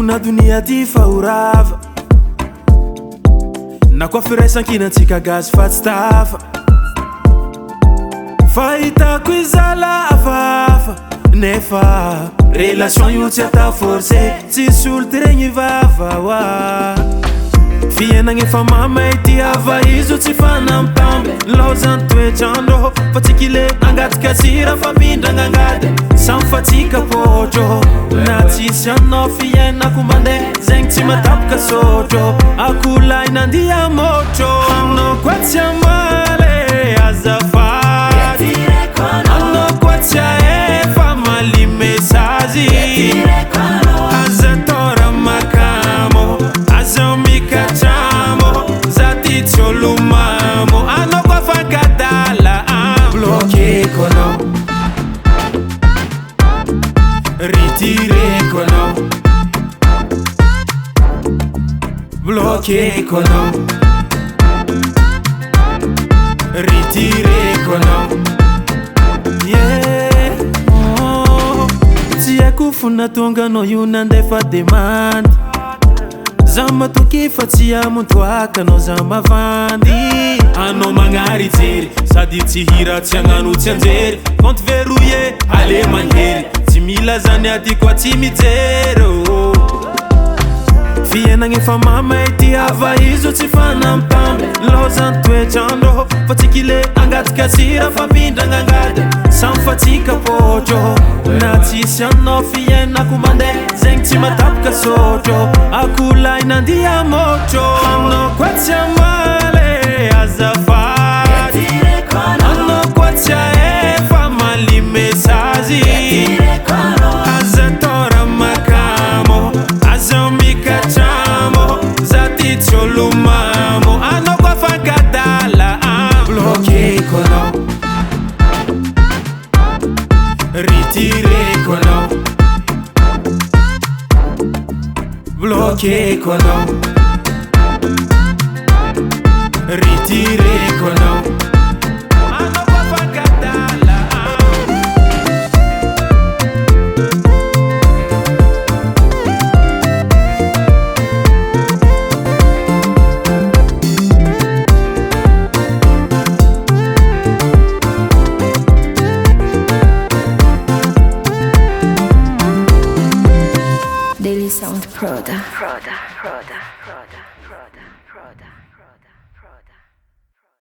na dunia ty fahorava na koa firaisankinantsika gasy fa tsy tafa fahitako izala avafa nefa relation io tsy ata forcé tsisy olo ty regny vavawa fiainagna efa mamay ty ava izo tsy fanamtamby laozany toetrandro fa tsy kile angatika sira fa pindragna angady samy fa tsika potro na tsisy anao fiainako mandeha zegny tsy matapaka sotro akolay nandia motro anao koa tsy amale azafady anao koa tsy aefa mali mesazy aza tora makamo aza mikachamo zati tsolumamo anao koa fankadala bloqueko anao retireko anao bloqueko anao retireko anao yeah tsy haiko fona tonga anao io nandefa demandy zaho matoky fa tsy amontoaka anao zaho mavandy anao magnary jery sady tsy hira tsy agnano tsy anjery compte verrouillé ale manhery tsy mila zany ady koa tsy mijery fiainagna efa mamay ty ava izo tsy fanamtamby laozany toetrandro fa tsy kile angatika sira fa pindragna angady samy fa tsika potro na tsisy anao fiainako mandeha zegny tsy matapaka sotro akolay nandia motro anao koa tsy amale azafady anao koa tsy aefa mali mesazy aza tora makamo aza mikachamo zati tsolumamo anao koa fankadala bloqueko anao retireko anao bloqueko anao retireko anao anao koa fankadala Daily Sound Proda.